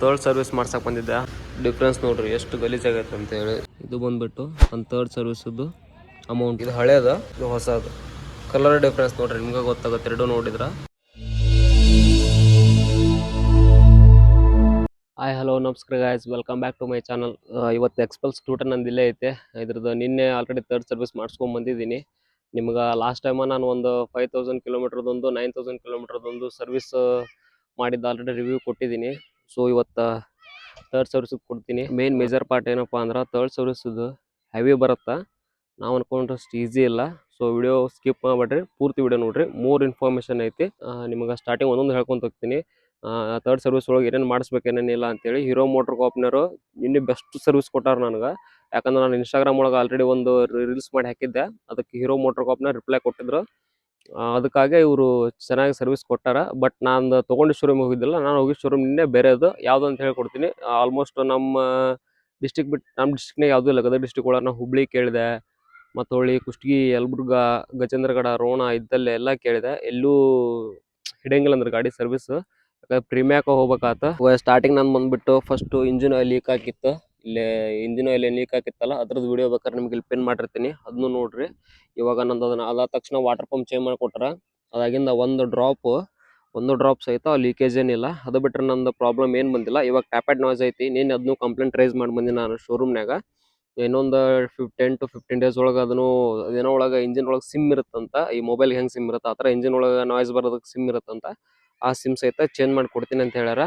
Third service ಮಾಡ್ಸಕ್ಕೆ ಬಂದಿದ್ದೆ. Difference ನೋಡ್ರಿ ಎಷ್ಟು ಗಲೀಜಾಗೈತೆ ಅಂತ ಹೇಳಿ. ಇದು ಬಂದ್ಬಿಟ್ಟು ನನ್ನ ಥರ್ಡ್ ಸರ್ವಿಸದ್ದು ಅಮೌಂಟ್. ಇದು ಹಳೇದ, ಇದು ಹೊಸದು. ಕಲರ್ ಡಿಫ್ರೆನ್ಸ್ ನೋಡ್ರಿ, ನಿಮ್ಗೆ ಗೊತ್ತಾಗುತ್ತೆ ಎರಡು ನೋಡಿದ್ರ. ಹಾಯ್ ಹಲೋ ನಮಸ್ಕಾರ guys, welcome back to my channel. ಇವತ್ತು ಎಕ್ಸ್ಪಲ್ಸ್ ಟೂಟರ್ ನಂದು ಇಲ್ಲೇ ಐತೆ. ಇದ್ರದ್ದು ನಿನ್ನೆ ಆಲ್ರೆಡಿ ಥರ್ಡ್ ಸರ್ವಿಸ್ ಮಾಡಿಸ್ಕೊಂಡು ಬಂದಿದ್ದೀನಿ. ನಿಮ್ಗೆ ಲಾಸ್ಟ್ ಟೈಮ್ ನಾನು ಒಂದು 5000 ಕಿಲೋಮೀಟರ್ದೊಂದು 9000 ಕಿಲೋಮೀಟರ್ದೊಂದು ಸರ್ವಿಸ್ ಮಾಡಿದ್ದು ಆಲ್ರೆಡಿ ರಿವ್ಯೂ ಕೊಟ್ಟಿದ್ದೀನಿ. ಸೊ ಇವತ್ತು ಥರ್ಡ್ ಸರ್ವಿಸಿಗೆ ಕೊಡ್ತೀನಿ. ಮೇನ್ ಮೇಜರ್ ಪಾರ್ಟ್ ಏನಪ್ಪ ಅಂದ್ರೆ ಥರ್ಡ್ ಸರ್ವಿಸದು ಹೆವಿ ಬರುತ್ತೆ. ನಾವು ಅನ್ಕೊಂಡ್ರಷ್ಟು ಈಸಿ ಇಲ್ಲ. ಸೊ ವಿಡಿಯೋ ಸ್ಕಿಪ್ ಮಾಡಿಬಿಡ್ರಿ, ಪೂರ್ತಿ ವಿಡಿಯೋ ನೋಡ್ರಿ. ಮೂರು ಇನ್ಫಾರ್ಮೇಷನ್ ಐತಿ. ನಿಮ್ಗೆ ಸ್ಟಾರ್ಟಿಂಗ್ ಒಂದೊಂದು ಹೇಳ್ಕೊಂತ ಹೋಗ್ತೀನಿ. ಥರ್ಡ್ ಸರ್ವಿಸ್ ಒಳಗೆ ಏನೇನು ಮಾಡಿಸ್ಬೇಕು ಏನೇನಿಲ್ಲ ಅಂತೇಳಿ. ಹೀರೋ ಮೋಟರ್ ಕಾಪ್ನವರು ಇನ್ನೂ ಬೆಸ್ಟ್ ಸರ್ವಿಸ್ ಕೊಟ್ಟಾರ ನನಗೆ. ಯಾಕಂದ್ರೆ ನಾನು ಇನ್ಸ್ಟಾಗ್ರಾಮ್ ಒಳಗೆ ಆಲ್ರೆಡಿ ಒಂದು ರೀಲ್ಸ್ ಮಾಡಿ ಹಾಕಿದ್ದೆ, ಅದಕ್ಕೆ ಹೀರೋ ಮೋಟರ್ ಕಾಪ್ನ ರಿಪ್ಲೈ ಕೊಟ್ಟಿದ್ರು. ಅದಕ್ಕಾಗಿ ಇವರು ಚೆನ್ನಾಗಿ ಸರ್ವಿಸ್ ಕೊಟ್ಟಾರ. ಬಟ್ ನಾನು ತೊಗೊಂಡು ಶೋರೂಮ್ ಹೋಗಿದ್ದಿಲ್ಲ, ನಾನು ಹೋಗಿದ್ದ ಶೋರೂಮ್ ನಿನ್ನೆ ಬೇರೆದು ಯಾವುದು ಅಂತ ಹೇಳ್ಕೊಡ್ತೀನಿ. ಆಲ್ಮೋಸ್ಟ್ ನಮ್ಮ ಡಿಸ್ಟಿಕ್ ಬಿಟ್ಟು ನಮ್ಮ ಡಿಸ್ಟಿಕ್ನಾಗ ಯಾವುದೂ ಇಲ್ಲ. ಗದಗ ಡಿಸ್ಟಿಕ್ ಒಳಗೆ ನಾನು ಹುಬ್ಳಿ ಕೇಳಿದೆ, ಮತ್ತು ಹೊಳ್ಳಿ ಕುಷ್ಟಗಿ, ಯಲಬುರ್ಗಾ, ಗಜೇಂದ್ರಗಡ, ರೋಣ ಇದ್ದಲ್ಲೇ ಎಲ್ಲ ಕೇಳಿದೆ. ಎಲ್ಲೂ ಹಿಡಿಯಂಗಿಲ್ಲ ಅಂದ್ರೆ ಗಾಡಿ ಸರ್ವಿಸ್. ಪ್ರೀಮಿಯಾಕ ಹೋಗ್ಬೇಕಾತ. ಸ್ಟಾರ್ಟಿಂಗ್ ನಾನು ಬಂದ್ಬಿಟ್ಟು ಫಸ್ಟು ಇಂಜಿನ್ ಆಯಿಲ್ ಲೀಕ್ ಆಗಿತ್ತು. ಇಲ್ಲೇ ಇಂಜಿನ್ ಆಯಿಲ್ ಲೀಕ್ ಆಗಿತ್ತಲ್ಲ, ಅದ್ರದ್ದು ವಿಡಿಯೋ ಬೇಕಾದ್ರೆ ನಿಮ್ಗೆ ಇಲ್ಲಿ ಪಿನ್ ಮಾಡಿರ್ತೀನಿ, ಅದನ್ನು ನೋಡ್ರಿ. ಇವಾಗ ನಂದು ಅದನ್ನ ಅದಾದ ತಕ್ಷಣ ವಾಟರ್ ಪಂಪ್ ಚೇಂಜ್ ಮಾಡಿಕೊಟ್ರ. ಅದಾಗಿಂದ ಒಂದು ಡ್ರಾಪ್ ಸಹಿತ ಲೀಕೇಜ್ ಏನಿಲ್ಲ. ಅದು ಬಿಟ್ಟರೆ ನಂದು ಪ್ರಾಬ್ಲಮ್ ಏನು ಬಂದಿಲ್ಲ. ಇವಾಗ ಟ್ಯಾಪೆಡ್ ನಾಯ್ಸ್ ಐತಿ. ನೀನು ಅದನ್ನು ಕಂಪ್ಲೇಂಟ್ ರೈಸ್ ಮಾಡಿ ಬಂದಿನಿ ನಾನು ಶೋರೂಮ್ನಾಗ. ಇನ್ನೊಂದು 10 to 15 ಡೇಸ್ ಒಳಗೆ ಅದನ್ನು ಅದೇನೋ ಒಳಗೆ ಇಂಜಿನ್ ಒಳಗೆ ಸಿಮ್ ಇರುತ್ತಂತ. ಈ ಮೊಬೈಲ್ಗೆ ಹೆಂಗೆ ಸಿಮ್ ಇರುತ್ತೆ ಆ ಥರ ಇಂಜಿನ್ ಒಳಗೆ ನಾಯ್ಸ್ ಬರೋದಕ್ಕೆ ಸಿಮ್ ಇರುತ್ತಂತ. ಆ ಸಿಮ್ ಸಹಿತ ಚೇಂಜ್ ಮಾಡಿ ಕೊಡ್ತೀನಿ ಅಂತ ಹೇಳ್ಯಾರ.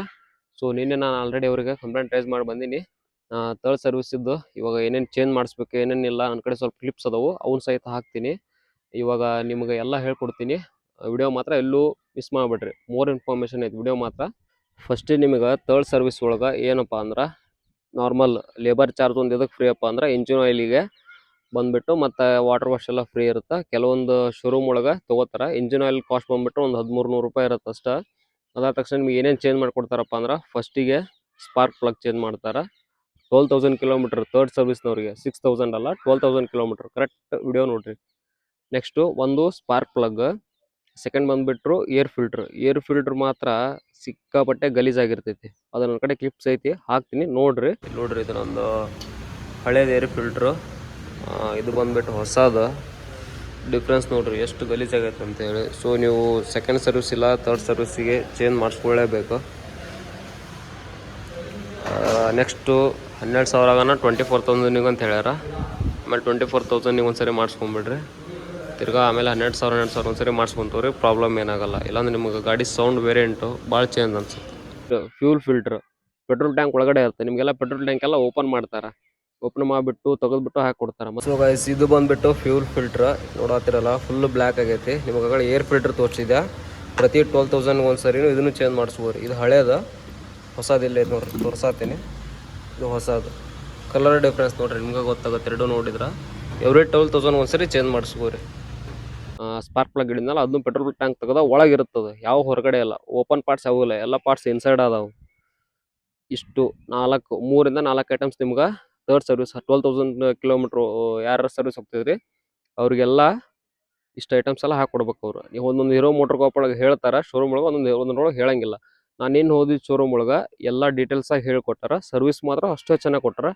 ಸೊ ನಿನ್ನೆ ನಾನು ಆಲ್ರೆಡಿ ಅವರಿಗೆ ಕಂಪ್ಲೇಂಟ್ ರೈಸ್ ಮಾಡಿ ಬಂದೀನಿ. ಥರ್ಡ್ ಸರ್ವಿಸ್ ಇದ್ದು ಇವಾಗ ಏನೇನು ಚೇಂಜ್ ಮಾಡಿಸ್ಬೇಕು ಏನೇನಿಲ್ಲ ನನ್ನ ಕಡೆ ಸ್ವಲ್ಪ ಕ್ಲಿಪ್ಸ್ ಅದಾವು, ಅವ್ನು ಸಹಿತ ಹಾಕ್ತೀನಿ. ಇವಾಗ ನಿಮ್ಗೆ ಎಲ್ಲ ಹೇಳ್ಕೊಡ್ತೀನಿ. ವಿಡಿಯೋ ಮಾತ್ರ ಎಲ್ಲೂ ಮಿಸ್ ಮಾಡಿಬಿಡ್ರಿ, ಮೋರ್ ಇನ್ಫಾರ್ಮೇಷನ್ ಐತೆ ವಿಡಿಯೋ ಮಾತ್ರ. ಫಸ್ಟೇ ನಿಮಗೆ ಥರ್ಡ್ ಸರ್ವಿಸ್ ಒಳಗೆ ಏನಪ್ಪ ಅಂದ್ರೆ ನಾರ್ಮಲ್ ಲೇಬರ್ ಚಾರ್ಜ್ ಒಂದು ಇದಕ್ಕೆ ಫ್ರೀ ಅಪ್ಪ ಅಂದ್ರೆ ಇಂಜಿನ್ ಆಯಿಲಿಗೆ ಬಂದುಬಿಟ್ಟು, ಮತ್ತು ವಾಟರ್ ವಾಶ್ ಎಲ್ಲ ಫ್ರೀ ಇರುತ್ತೆ. ಕೆಲವೊಂದು ಶೋರೂಮ್ ಒಳಗೆ ತೊಗೋತಾರೆ. ಇಂಜಿನ್ ಆಯಿಲ್ ಕಾಸ್ಟ್ ಬಂದುಬಿಟ್ಟು ಒಂದು 1300 ರೂಪಾಯಿ ಇರುತ್ತೆ ಅಷ್ಟೇ. ಅದಾದ ತಕ್ಷಣ ನಿಮ್ಗೆ ಏನೇನು ಚೇಂಜ್ ಮಾಡಿಕೊಡ್ತಾರಪ್ಪ ಅಂದ್ರೆ ಫಸ್ಟಿಗೆ ಸ್ಪಾರ್ಕ್ ಪ್ಲಗ್ ಚೇಂಜ್ ಮಾಡ್ತಾರೆ. 12,000 ಕಿಲೋಮೀಟ್ರ್ ಥರ್ಡ್ ಸರ್ವಿಸ್ನವ್ರಿಗೆ, 6,000 ಅಲ್ಲ 12,000 ಕಿಲೋಮೀಟ್ರ್, ಕರೆಕ್ಟ್ ವಿಡಿಯೋ ನೋಡಿರಿ. ನೆಕ್ಸ್ಟು ಒಂದು ಸ್ಪಾರ್ಕ್ ಪ್ಲಗ್. ಸೆಕೆಂಡ್ ಬಂದುಬಿಟ್ರು ಏರ್ ಫಿಲ್ಟ್ರ್ ಮಾತ್ರ ಸಿಕ್ಕಾಪಟ್ಟೆ ಗಲೀಜಾಗಿರ್ತೈತಿ. ಅದು ನನ್ನ ಕಡೆ ಕ್ಲಿಪ್ಸ್ ಐತಿ, ಹಾಕ್ತೀನಿ ನೋಡ್ರಿ. ಇದು ನಂದು ಹಳೇದು ಏರ್ ಫಿಲ್ಟ್ರು. ಇದು ಬಂದುಬಿಟ್ಟು ಹೊಸದು. ಡಿಫ್ರೆನ್ಸ್ ನೋಡ್ರಿ ಎಷ್ಟು ಗಲೀಜಾಗೈತೆ ಅಂತೇಳಿ. ಸೊ ನೀವು ಸೆಕೆಂಡ್ ಸರ್ವಿಸ್ ಇಲ್ಲ ಥರ್ಡ್ ಸರ್ವಿಸಿಗೆ ಚೇಂಜ್ ಮಾಡಿಸ್ಕೊಳ್ಳೇಬೇಕು. ನೆಕ್ಸ್ಟು 12,000 24,000 ಅಂತ ಹೇಳ್ಯಾರ. ಆಮೇಲೆ 24,000 ಒಂದ್ಸರಿ ಮಾಡಿಸ್ಕೊಂಬಿಡ್ರಿ. ತಿರ್ಗಾ ಆಮೇಲೆ 12,000 ಒಂದ್ಸರಿ ಮಾಡಿಸ್ಕೊಂತವ್ರಿ, ಪ್ರಾಬ್ಲಮ್ ಏನಾಗಲ್ಲ. ಇಲ್ಲಾಂದ್ರೆ ನಿಮ್ಗೆ ಗಾಡಿ ಸೌಂಡ್ ವೇರಿಯಂಟು ಭಾಳ ಚೇಂಜ್ ಅನ್ಸುತ್ತೆ. ಫ್ಯೂಲ್ ಫಿಲ್ಟ್ರ್ ಪೆಟ್ರೋಲ್ ಟ್ಯಾಂಕ್ ಒಳಗಡೆ ಇರುತ್ತೆ. ನಿಮಗೆಲ್ಲ ಪೆಟ್ರೋಲ್ ಟ್ಯಾಂಕ್ ಎಲ್ಲ ಓಪನ್ ಮಾಡ್ತಾರೆ, ಓಪನ್ ಮಾಡಿಬಿಟ್ಟು ತೆಗೆದ್ಬಿಟ್ಟು ಹಾಕಿ ಕೊಡ್ತಾರೆ. ಸೊ ಗೈಸ್ ಇದು ಬಂದುಬಿಟ್ಟು ಫ್ಯೂಲ್ ಫಿಲ್ಟ್ರ್ ನೋಡತ್ತಿರಲ್ಲ, ಫುಲ್ ಬ್ಲ್ಯಾಕ್ ಆಗೈತಿ. ನಿಮಗೆ ಏರ್ ಫಿಲ್ಟ್ರ್ ತೋರಿಸಿದೆ. ಪ್ರತಿ 12,000 ಒಂದ್ಸರಿ ಇದನ್ನು ಚೇಂಜ್ ಮಾಡಿಸ್ಬೋದು. ಇದು ಹಳೇದು, ಹೊಸದಿಲ್ಲ ಇದು ನೋಡ್ರಿ, ತೋರ್ಸಾತೀನಿ. ಇದು ಹೊಸದು. ಕಲರ್ ಡಿಫ್ರೆನ್ಸ್ ನೋಡ್ರಿ, ನಿಮ್ಗೆ ಗೊತ್ತಾಗುತ್ತೆ ಎರಡು ನೋಡಿದ್ರೆ. ಎವ್ರಿ 12,000 ಒಂದ್ಸರಿ ಚೇಂಜ್ ಮಾಡಿಸ್ಬೋರಿ. ಸ್ಪಾರ್ಕ್ ಪ್ಲಗ್ ಹಿಡಿದ್ಮೇಲೆ ಅದನ್ನು ಪೆಟ್ರೋಲ್ ಟ್ಯಾಂಕ್ ತೆಗೆದ ಒಳಗಿರುತ್ತದೆ, ಯಾವ ಹೊರಗಡೆ ಇಲ್ಲ. ಓಪನ್ ಪಾರ್ಟ್ಸ್ ಯಾವೂ ಇಲ್ಲ, ಎಲ್ಲ ಪಾರ್ಟ್ಸ್ ಇನ್ಸೈಡ್ ಅದಾವೆ. ಇಷ್ಟು 3 ಇಂದ 4 ಐಟಮ್ಸ್ ನಿಮ್ಗೆ ಥರ್ಡ್ ಸರ್ವಿಸ್ 12,000 ಕಿಲೋಮೀಟ್ರು ಯಾರು ಸರ್ವಿಸ್ ಹೋಗ್ತಿದ್ರಿ ಅವ್ರಿಗೆಲ್ಲ ಇಷ್ಟು ಐಟಮ್ಸ್ ಎಲ್ಲ ಹಾಕ್ಕೊಡ್ಬೇಕು ಅವ್ರು. ನೀವು ಒಂದೊಂದು ಹೀರೋ ಮೋಟರ್ ಕಾಪ್ ಒಳಗೆ ಹೇಳ್ತಾರೆ, ಶೋರೂಮ್ ಒಳಗೆ ಒಂದೊಂದ್ರೊಳಗೆ ಹೇಳಂಗಿಲ್ಲ. ನಾನೇನು ಹೋದಿದ್ದು ಶೋರೂಮ್ ಒಳಗೆ ಎಲ್ಲ ಡೀಟೇಲ್ಸಾಗಿ ಹೇಳ್ಕೊಟ್ಟಾರ. ಸರ್ವಿಸ್ ಮಾತ್ರ ಅಷ್ಟೇ ಚೆನ್ನಾಗಿ ಕೊಟ್ಟಾರ.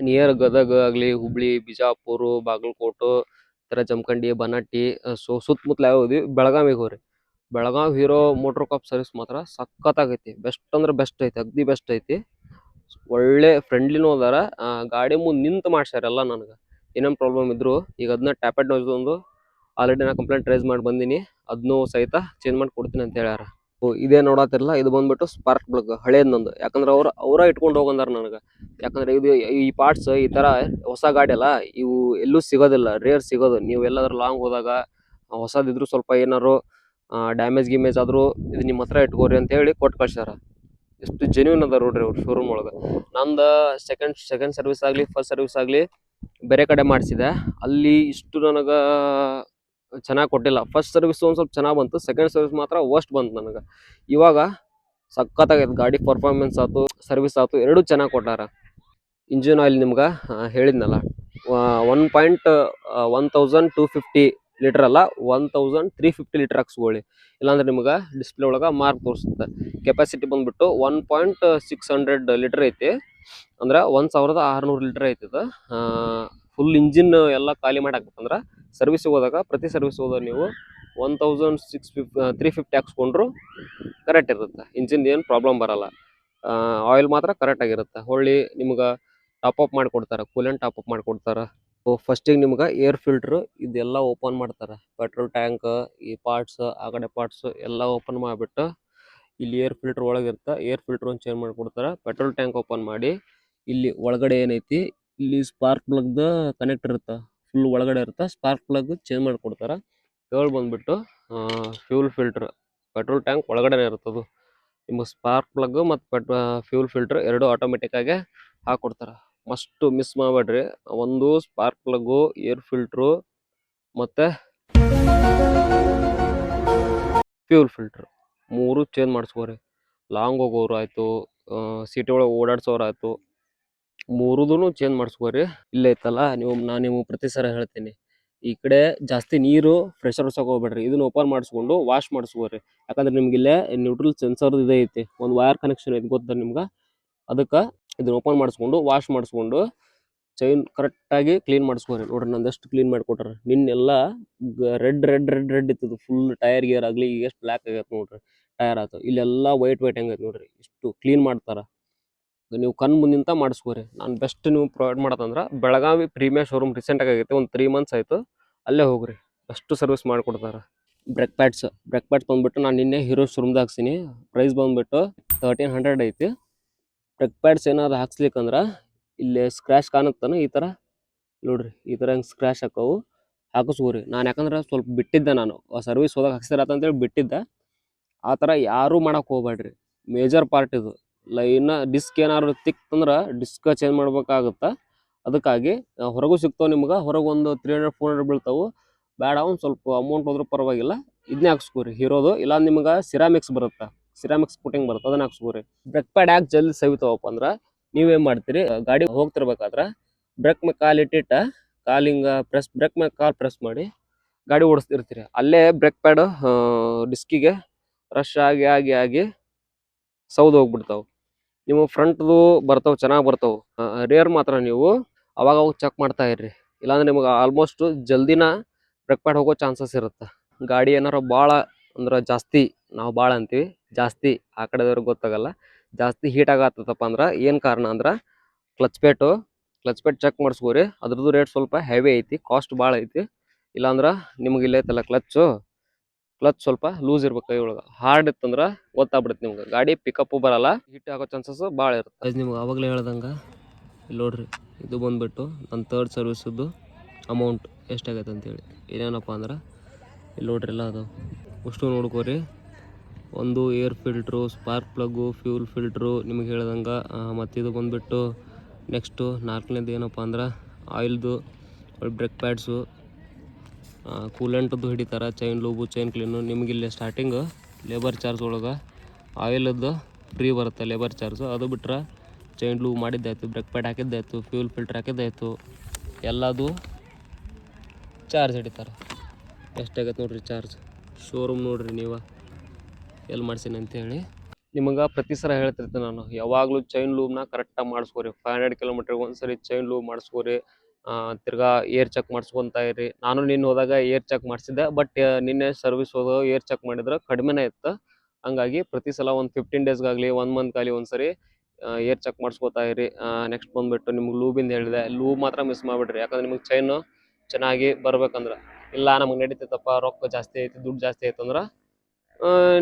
ನಿಯರ್ ಗದಗ ಆಗಲಿ, ಹುಬ್ಳಿ, ಬಿಜಾಪುರ, ಬಾಗಲಕೋಟೆ, ಥರ ಜಮಖಂಡಿ, ಬನಟ್ಟಿ, ಸೊ ಸುತ್ತಮುತ್ತಲು ಯಾವ ಹೋದ್ವಿ. ಬೆಳಗಾವಿಗೆ ಹೋಗ್ರಿ, ಬೆಳಗಾವಿ ಹೀರೋ ಮೋಟರ್ ಕಾಪ್ ಸರ್ವಿಸ್ ಮಾತ್ರ ಸಖತ್ತಾಗೈತಿ. ಬೆಸ್ಟ್ ಅಂದ್ರೆ ಬೆಸ್ಟ್ ಐತಿ, ಅಗ್ದಿ ಬೆಸ್ಟ್ ಐತಿ. ಒಳ್ಳೆ ಫ್ರೆಂಡ್ಲಿನೂ ಅದಾರ. ಗಾಡಿ ಮುಂದೆ ನಿಂತು ಮಾಡ್ಸ್ಯಾರ ಎಲ್ಲ. ನನಗೆ ಏನೇನು ಪ್ರಾಬ್ಲಮ್ ಇದ್ರು ಈಗ ಅದನ್ನ ಟ್ಯಾಪೆಡ್ ನಾಯ್ಸ್ ಒಂದು ಆಲ್ರೆಡಿ ನಾನು ಕಂಪ್ಲೇಂಟ್ ರೈಸ್ ಮಾಡಿ ಬಂದೀನಿ, ಅದನ್ನೂ ಸಹಿತ ಚೇಂಜ್ ಮಾಡಿ ಕೊಡ್ತೀನಿ ಅಂತ ಹೇಳ್ಯಾರ. ಇದೇ ನೋಡತ್ತಿರಲ್ಲ, ಇದು ಬಂದ್ಬಿಟ್ಟು ಸ್ಪಾರ್ಕ್ ಪ್ಲಗ್ ಹಳೇದು ನಂದು. ಯಾಕಂದ್ರೆ ಅವರ ಇಟ್ಕೊಂಡು ಹೋಗಂದಾರ ನನಗೆ. ಯಾಕಂದ್ರೆ ಇದು ಈ ಪಾರ್ಟ್ಸ್ ಈ ಥರ ಹೊಸ ಗಾಡಿ ಅಲ್ಲ, ಇವು ಎಲ್ಲೂ ಸಿಗೋದಿಲ್ಲ, ರೇರ್ ಸಿಗೋದು. ನೀವು ಎಲ್ಲಾದ್ರೂ ಲಾಂಗ್ ಹೋದಾಗ ಹೊಸದಿದ್ರು ಸ್ವಲ್ಪ ಏನಾರು ಡ್ಯಾಮೇಜ್ ಆದರೂ ಇದು ನಿಮ್ಮ ಹತ್ರ ಇಟ್ಕೋರಿ ಅಂತ ಹೇಳಿ ಕೊಟ್ಟು ಕಳ್ಸ್ಯಾರ. ಎಷ್ಟು ಜೆನ್ಯೂನ್ ಅದ ನೋಡ್ರಿ ಅವ್ರು ಶೋರೂಮ್ ಒಳಗೆ. ನಂದು ಸೆಕೆಂಡ್ ಸರ್ವಿಸ್ ಆಗಲಿ ಫಸ್ಟ್ ಸರ್ವಿಸ್ ಆಗಲಿ ಬೇರೆ ಕಡೆ ಮಾಡಿಸಿದೆ, ಅಲ್ಲಿ ಇಷ್ಟು ನನಗೆ ಚೆನ್ನಾಗಿ ಕೊಟ್ಟಿಲ್ಲ. ಫಸ್ಟ್ ಸರ್ವಿಸ್ ಒಂದು ಸ್ವಲ್ಪ ಚೆನ್ನಾಗಿ ಬಂತು, ಸೆಕೆಂಡ್ ಸರ್ವಿಸ್ ಮಾತ್ರ ವರ್ಸ್ಟ್ ಬಂತು ನನಗೆ. ಇವಾಗ ಸಖತ್ತಾಗೈತೆ ಗಾಡಿ, ಪರ್ಫಾರ್ಮೆನ್ಸ್ ಆಯ್ತು, ಸರ್ವಿಸ್ ಆಯ್ತು, ಎರಡೂ ಚೆನ್ನಾಗಿ ಕೊಟ್ಟಾರ. ಇಂಜಿನ್ ಆಯಿಲ್ ನಿಮ್ಗೆ ಹೇಳಿದ್ನಲ್ಲ, 1.1250 ಲೀಟರ್ ಅಲ್ಲ 1350 ಲೀಟರ್ ಹಾಕ್ಸ್ಕೊಳ್ಳಿ. ಇಲ್ಲಾಂದ್ರೆ ನಿಮ್ಗೆ ಡಿಸ್ಪ್ಲೇ ಒಳಗೆ ಮಾರ್ಕ್ ತೋರಿಸುತ್ತೆ. ಕೆಪಾಸಿಟಿ ಬಂದ್ಬಿಟ್ಟು 1.600 ಲೀಟರ್ ಐತಿ, ಅಂದ್ರೆ 1600 ಲೀಟರ್ ಐತಿ ಇದು. ಫುಲ್ ಇಂಜಿನ್ ಎಲ್ಲ ಖಾಲಿ ಮಾಡಿ ಹಾಕ್ಬೇಕಂದ್ರೆ ಸರ್ವಿಸ್ ಹೋದಾಗ, ಪ್ರತಿ ಸರ್ವಿಸ್ ಹೋದಾಗ ನೀವು 350 ಹಾಕ್ಸ್ಕೊಂಡ್ರು ಕರೆಕ್ಟ್ ಇರುತ್ತೆ. ಇಂಜಿನ್ ಏನು ಪ್ರಾಬ್ಲಮ್ ಬರಲ್ಲ. ಆಯಿಲ್ ಮಾತ್ರ ಕರೆಕ್ಟ್ ಆಗಿರುತ್ತೆ. ಹೊಳ್ಳಿ ನಿಮ್ಗೆ ಟಾಪ್ ಮಾಡಿಕೊಡ್ತಾರೆ, ಕೂಲೆಂಟ್ ಟಾಪ್ ಮಾಡಿಕೊಡ್ತಾರೆ. ಫಸ್ಟಿಗೆ ನಿಮ್ಗೆ ಏರ್ ಫಿಲ್ಟ್ರು ಇದೆಲ್ಲ ಓಪನ್ ಮಾಡ್ತಾರೆ. ಪೆಟ್ರೋಲ್ ಟ್ಯಾಂಕ್, ಈ ಪಾರ್ಟ್ಸ್, ಆ ಕಡೆ ಪಾರ್ಟ್ಸ್ ಎಲ್ಲ ಓಪನ್ ಮಾಡಿಬಿಟ್ಟು ಇಲ್ಲಿ ಏರ್ ಫಿಲ್ಟರ್ ಒಳಗಿರುತ್ತೆ, ಏರ್ ಫಿಲ್ಟರ್ ಒಂದು ಚೇಂಜ್ ಮಾಡಿಕೊಡ್ತಾರೆ. ಪೆಟ್ರೋಲ್ ಟ್ಯಾಂಕ್ ಓಪನ್ ಮಾಡಿ ಇಲ್ಲಿ ಒಳಗಡೆ ಏನೈತಿ, ಇಲ್ಲಿ ಸ್ಪಾರ್ಕ್ ಪ್ಲಗ್ದ ಕನೆಕ್ಟ್ ಇರುತ್ತೆ, ಫುಲ್ ಒಳಗಡೆ ಇರುತ್ತೆ. ಸ್ಪಾರ್ಕ್ ಪ್ಲಗ್ ಚೇಂಜ್ ಮಾಡಿಕೊಡ್ತಾರೆ. ಕೇಳಿ ಬಂದ್ಬಿಟ್ಟು ಫ್ಯೂಲ್ ಫಿಲ್ಟರ್, ಪೆಟ್ರೋಲ್ ಟ್ಯಾಂಕ್ ಒಳಗಡೆ ಇರುತ್ತದು. ನಿಮ್ಮ ಸ್ಪಾರ್ಕ್ ಪ್ಲಗ್ ಮತ್ತು ಫ್ಯೂಲ್ ಫಿಲ್ಟರ್ ಎರಡು ಆಟೋಮೆಟಿಕ್ ಆಗಿ ಹಾಕೊಡ್ತಾರೆ. ಮಸ್ಟ್ ಮಿಸ್ ಮಾಡಬೇಡ್ರಿ. ಒಂದು ಸ್ಪಾರ್ಕ್ ಪ್ಲಗ್ಗು, ಏರ್ ಫಿಲ್ಟ್ರು ಮತ್ತು ಫ್ಯೂಲ್ ಫಿಲ್ಟ್ರ್ ಮೂರು ಚೇಂಜ್ ಮಾಡಿಸ್ಕೋರಿ. ಲಾಂಗ್ ಹೋಗೋರು ಆಯಿತು, ಸಿಟಿ ಒಳಗೆ ಓಡಾಡ್ಸೋರು ಆಯಿತು, ಮೂರುದೂ ಚೇಂಜ್ ಮಾಡಿಸ್ಕೋರಿ. ಇಲ್ಲೇ ಐತಲ್ಲ, ನಾನು ನಿಮಗೆ ಪ್ರತಿ ಸಲ ಹೇಳ್ತೀನಿ, ಈ ಕಡೆ ಜಾಸ್ತಿ ನೀರು ಪ್ರೆಷರ್ ಹೊಡ್ಸೋಕೆ ಹೋಗ್ಬೇಡ್ರಿ. ಇದನ್ನ ಓಪನ್ ಮಾಡಿಸ್ಕೊಂಡು ವಾಶ್ ಮಾಡಿಸ್ಕೋರಿ. ಯಾಕಂದ್ರೆ ನಿಮ್ಗೆ ಇಲ್ಲೇ ನ್ಯೂಟ್ರಲ್ ಸೆನ್ಸರ್ ಇದೆ ಐತಿ, ಒಂದು ವೈರ್ ಕನೆಕ್ಷನ್ ಐತಿ ಗೊತ್ತಾ ನಿಮ್ಗೆ. ಅದಕ್ಕೆ ಇದನ್ನ ಓಪನ್ ಮಾಡಿಸ್ಕೊಂಡು ವಾಶ್ ಮಾಡಿಸ್ಕೊಂಡು ಚೈನ್ ಕರೆಕ್ಟಾಗಿ ಕ್ಲೀನ್ ಮಾಡಿಸ್ಕೋರಿ. ನೋಡ್ರಿ ನಂದೆಷ್ಟು ಕ್ಲೀನ್ ಮಾಡಿಕೊಟ್ರೆ. ನಿನ್ನೆಲ್ಲ ರೆಡ್ ಇತ್ತು ಫುಲ್ ಟೈರ್ ಗೇರ್ ಆಗಲಿ. ಈಗ ಎಷ್ಟು ಬ್ಲ್ಯಾಕ್ ಆಗೈತೆ ನೋಡ್ರಿ ಟೈರ್ ಆಯ್ತು. ಇಲ್ಲೆಲ್ಲ ವೈಟ್ ಹೆಂಗೈತೆ ನೋಡ್ರಿ, ಇಷ್ಟು ಕ್ಲೀನ್ ಮಾಡ್ತಾರೆ. ನೀವು ಕಣ್ಣು ಮುಂದಿಂತ ಮಾಡಿಸ್ಕೋರಿ. ನಾನು ಬೆಸ್ಟ್ ನೀವು ಪ್ರೊವೈಡ್ ಮಾಡೋದಂದ್ರೆ ಬೆಳಗಾವಿ ಪ್ರೀಮಿಯರ್ ಶೋರೂಮ್ ರೀಸೆಂಟಾಗಿ ಆಗೈತೆ, ಒಂದು 3 months ಆಯಿತು. ಅಲ್ಲೇ ಹೋಗ್ರಿ, ಬೆಸ್ಟ್ ಸರ್ವಿಸ್ ಮಾಡಿಕೊಡ್ತಾರೆ. ಬ್ರೇಕ್ ಪ್ಯಾಡ್ಸ್ ಬಂದ್ಬಿಟ್ಟು ನಾನು ನಿನ್ನೆ ಹೀರೋ ಶೋರೂಮ್ದಾಗ ಹಾಕ್ಸೀನಿ. ಪ್ರೈಸ್ ಬಂದ್ಬಿಟ್ಟು 1300 ಐತಿ. ಬ್ರೇಕ್ ಪ್ಯಾಡ್ಸ್ ಏನಾದ್ರು ಹಾಕ್ಸ್ಲಿಕ್ಕಂದ್ರೆ ಇಲ್ಲಿ ಸ್ಕ್ರ್ಯಾಚ್ ಕಾಣುತ್ತಾನೆ ಈ ಥರ ನೋಡ್ರಿ, ಈ ಥರ ಹೆಂಗೆ ಸ್ಕ್ರ್ಯಾಚ್ ಹಾಕವು ಹಾಕಿಸ್ಕೋರಿ. ನಾನು ಯಾಕಂದ್ರೆ ಸ್ವಲ್ಪ ಬಿಟ್ಟಿದ್ದೆ, ನಾನು ಸರ್ವಿಸ್ ಹೋದಾಗ ಹಾಕ್ಸಿರತ್ತ ಅಂತೇಳಿ ಬಿಟ್ಟಿದ್ದೆ. ಆ ಥರ ಯಾರೂ ಮಾಡೋಕೆ ಹೋಗ್ಬೇಡ್ರಿ. ಮೇಜರ್ ಪಾರ್ಟ್ ಇದು. ಲೈನ ಡಿಸ್ಕ್ ಏನಾದ್ರು ತಿಕ್ತಂದ್ರೆ ಡಿಸ್ಕ್ ಚೇಂಜ್ ಮಾಡ್ಬೇಕಾಗುತ್ತೆ. ಅದಕ್ಕಾಗಿ ಹೊರಗೂ ಸಿಗ್ತಾವೆ ನಿಮ್ಗೆ, ಹೊರಗೆ ಒಂದು 300-400 ಬೀಳ್ತಾವೆ. ಬೇಡ ಒಂದು ಸ್ವಲ್ಪ ಅಮೌಂಟ್ ಹೋದ್ರೂ ಪರವಾಗಿಲ್ಲ, ಇದನ್ನೇ ಹಾಕ್ಸ್ಕೋರಿ ಹೀರೋದು. ಇಲ್ಲ ನಿಮ್ಗೆ ಸಿರಾಮಿಕ್ಸ್ ಬರುತ್ತೆ, ಸಿರಾಮಿಕ್ಸ್ ಪುಟಿಂಗ್ ಬರುತ್ತೆ, ಅದನ್ನ ಹಾಕ್ಸ್ಕೋರಿ. ಬ್ರೇಕ್ ಪ್ಯಾಡ್ ಯಾಕೆ ಜಲ್ದಿ ಸವಿತಾವಪ್ಪ ಅಂದ್ರೆ, ನೀವೇನು ಮಾಡ್ತೀರಿ, ಗಾಡಿ ಹೋಗ್ತಿರ್ಬೇಕಾದ್ರೆ ಬ್ರೇಕ್ ಮೇಲೆ ಕಾಲು ಇಟ್ಟಿಟ್ಟ ಕಾಲಿಂಗ ಬ್ರೇಕ್ ಮೇಲೆ ಕಾಲು ಪ್ರೆಸ್ ಮಾಡಿ ಗಾಡಿ ಓಡಿಸ್ತಿರ್ತೀರಿ. ಅಲ್ಲೇ ಬ್ರೇಕ್ ಪ್ಯಾಡ್ ಡಿಸ್ಕಿಗೆ ರಶ್ ಆಗಿ ಸೌದು ಹೋಗ್ಬಿಡ್ತಾವೆ. ನೀವು ಫ್ರಂಟ್ದು ಬರ್ತಾವೆ, ಚೆನ್ನಾಗಿ ಬರ್ತಾವೆ. ರೇರ್ ಮಾತ್ರ ನೀವು ಅವಾಗ ಚೆಕ್ ಮಾಡ್ತಾ ಇರ್ರಿ. ಇಲ್ಲಾಂದ್ರೆ ನಿಮ್ಗೆ ಆಲ್ಮೋಸ್ಟ್ ಜಲ್ದಿನ ಬ್ರೇಕ್ ಪ್ಯಾಡ್ ಹೋಗೋ ಚಾನ್ಸಸ್ ಇರುತ್ತೆ. ಗಾಡಿ ಏನಾರ ಭಾಳ ಅಂದ್ರೆ ಜಾಸ್ತಿ, ನಾವು ಭಾಳ ಅಂತೀವಿ, ಜಾಸ್ತಿ ಆ ಕಡೆದವ್ರಿಗೆ ಗೊತ್ತಾಗಲ್ಲ, ಜಾಸ್ತಿ ಹೀಟ್ ಆಗತ್ತಪ್ಪ ಅಂದ್ರೆ ಏನು ಕಾರಣ ಅಂದ್ರೆ ಕ್ಲಚ್ ಪೇಟ್ ಚೆಕ್ ಮಾಡಿಸ್ಕೋರಿ. ಅದ್ರದ್ದು ರೇಟ್ ಸ್ವಲ್ಪ ಹೆವಿ ಐತಿ, ಕಾಸ್ಟ್ ಭಾಳ ಐತಿ. ಇಲ್ಲಾಂದ್ರೆ ನಿಮ್ಗೆ ಇಲ್ಲೈತಲ್ಲ ಕ್ಲಚ್ ಸ್ವಲ್ಪ ಲೂಸ್ ಇರ್ಬೇಕು. ಕೈ ಒಳಗೆ ಹಾರ್ಡ್ ಇತ್ತಂದ್ರೆ ಗೊತ್ತಾಗ್ಬಿಡುತ್ತೆ ನಿಮ್ಗೆ, ಗಾಡಿ ಪಿಕಪ್ಪು ಬರಲ್ಲ, ಹಿಟ್ ಆಗೋ ಚಾನ್ಸಸ್ ಭಾಳ ಇರುತ್ತೆ. ನಿಮ್ಗೆ ಆವಾಗಲೇ ಹೇಳ್ದಂಗೆ ಇಲ್ಲಿ ನೋಡ್ರಿ, ಇದು ಬಂದುಬಿಟ್ಟು ನನ್ನ 3rd ಸರ್ವಿಸದ್ದು ಅಮೌಂಟ್ ಎಷ್ಟಾಗೈತೆ ಅಂತೇಳಿ. ಏನೇನಪ್ಪ ಅಂದ್ರೆ ಇಲ್ಲಿ ನೋಡ್ರಿ ಎಲ್ಲ ಅದು ಅಷ್ಟು ನೋಡ್ಕೋರಿ. ಒಂದು air filter, spark plug, fuel filter ನಿಮಗೆ ಹೇಳ್ದಂಗೆ. ಮತ್ತು ಇದು ಬಂದುಬಿಟ್ಟು ನೆಕ್ಸ್ಟು 4ನೇದು ಏನಪ್ಪ ಅಂದ್ರೆ ಆಯಿಲ್ದು, ಬ್ರೇಕ್ ಪ್ಯಾಡ್ಸು, ಕೂಲೆಂಟದ್ದು ಹಿಡಿತಾರೆ, ಚೈನ್ ಲೂಬು, ಚೈನ್ ಕ್ಲೀನು. ನಿಮಗಿಲ್ಲಿ ಸ್ಟಾರ್ಟಿಂಗು ಲೇಬರ್ ಚಾರ್ಜ್ ಒಳಗೆ ಆಯಿಲದ್ದು ಫ್ರೀ ಬರುತ್ತೆ, ಲೇಬರ್ ಚಾರ್ಜು. ಅದು ಬಿಟ್ಟರೆ ಚೈನ್ ಲೂಬ್ ಮಾಡಿದ್ದಾಯ್ತು, ಬ್ರೇಕ್ ಪ್ಯಾಡ್ ಹಾಕಿದ್ದಾಯ್ತು, ಫ್ಯೂಲ್ ಫಿಲ್ಟ್ರ್ ಹಾಕಿದ್ದಾಯ್ತು, ಎಲ್ಲದು ಚಾರ್ಜ್ ಹಿಡಿತಾರೆ. ಎಷ್ಟಾಗೈತೆ ನೋಡ್ರಿ ಚಾರ್ಜ್. ಶೋರೂಮ್ ನೋಡ್ರಿ ನೀವು ಎಲ್ಲಿ ಮಾಡ್ಸೀನಿ ಅಂತೇಳಿ. ನಿಮಗೆ ಪ್ರತಿ ಸಲ ಹೇಳ್ತಿರ್ತೀನಿ ನಾನು, ಯಾವಾಗಲೂ ಚೈನ್ ಲೂಬ್ನ ಕರೆಕ್ಟಾಗಿ ಮಾಡಿಸ್ಕೋರಿ. 500 ಕಿಲೋಮೀಟ್ರಿಗೆ ಒಂದ್ಸರಿ ಚೈನ್ ಲೂಬ್ ಮಾಡಿಸ್ಕೋರಿ. ತಿರ್ಗಾ ಏರ್ ಚೆಕ್ ಮಾಡಿಸ್ಕೊತಾ ಇರಿ. ನಾನು ನಿನ್ನೆ ಹೋದಾಗ ಏರ್ ಚೆಕ್ ಮಾಡಿಸಿದ್ದೆ, ಬಟ್ ನಿನ್ನೆ ಸರ್ವಿಸ್ ಹೋದಾಗ ಏರ್ ಚೆಕ್ ಮಾಡಿದ್ರೆ ಕಡಿಮೆನೇ ಇತ್ತು. ಹಂಗಾಗಿ ಪ್ರತಿ ಸಲ ಒಂದು 15 ಡೇಸ್ಗಾಗಲಿ 1 ಮಂತ್ಗಾಗಲಿ ಒಂದ್ಸರಿ ಏರ್ ಚೆಕ್ ಮಾಡಿಸ್ಕೋತಾ ಇರಿ. ನೆಕ್ಸ್ಟ್ ಬಂದುಬಿಟ್ಟು ನಿಮ್ಗೆ ಲೂಬಿಂದ ಹೇಳಿದೆ, ಲೂಬ್ ಮಾತ್ರ ಮಿಸ್ ಮಾಡಿಬಿಡ್ರಿ. ಯಾಕಂದ್ರೆ ನಿಮಗೆ ಚೈನು ಚೆನ್ನಾಗಿ ಬರ್ಬೇಕಂದ್ರೆ. ಇಲ್ಲ ನಮಗೆ ನಡೀತೈತಪ್ಪ, ರೊಕ್ಕ ಜಾಸ್ತಿ ಐತಿ, ದುಡ್ಡು ಜಾಸ್ತಿ ಐತೆ ಅಂದ್ರೆ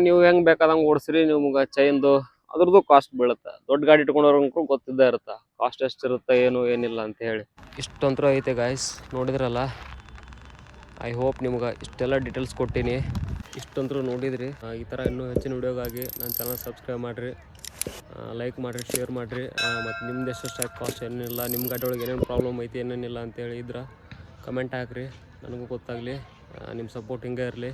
ನೀವು ಹೆಂಗೆ ಬೇಕಾದಂಗೆ ಓಡಿಸ್ರಿ, ನಿಮ್ಗೆ ಚೈನ್ದು ಅದ್ರದ್ದು ಕಾಸ್ಟ್ ಬೀಳುತ್ತೆ. ದೊಡ್ಡ ಗಾಡಿ ಇಟ್ಕೊಂಡವ್ರಂಗೂ ಗೊತ್ತಿದ್ದೇ ಇರುತ್ತೆ ಕಾಸ್ಟ್ ಎಷ್ಟಿರುತ್ತೆ, ಏನಿಲ್ಲ ಅಂತ ಹೇಳಿ. ಇಷ್ಟಂತೂ ಐತೆ ಗಾಯ್ಸ್, ನೋಡಿದ್ರಲ್ಲ. ಐ ಹೋಪ್ ನಿಮ್ಗೆ ಇಷ್ಟೆಲ್ಲ ಡೀಟೇಲ್ಸ್ ಕೊಟ್ಟೀನಿ. ಇಷ್ಟಂತೂ ನೋಡಿದ್ರಿ. ಈ ಥರ ಇನ್ನೂ ಹೆಚ್ಚಿನ ವಿಡಿಯೋಗಾಗಿ ನನ್ನ ಚಾನಲ್ ಸಬ್ಸ್ಕ್ರೈಬ್ ಮಾಡಿರಿ, ಲೈಕ್ ಮಾಡಿರಿ, ಶೇರ್ ಮಾಡಿರಿ. ಮತ್ತು ನಿಮ್ದು ಎಷ್ಟು ಕಾಸ್ಟ್ ಏನಿಲ್ಲ, ನಿಮ್ಮ ಗಾಡಿ ಒಳಗೆ ಏನೇನು ಪ್ರಾಬ್ಲಮ್ ಐತಿ ಏನೇನಿಲ್ಲ ಅಂತೇಳಿ ಇದ್ರೆ ಕಮೆಂಟ್ ಹಾಕಿರಿ, ನನಗೂ ಗೊತ್ತಾಗಲಿ. ನಿಮ್ಮ ಸಪೋರ್ಟ್ ಹಿಂಗೆ ಇರಲಿ.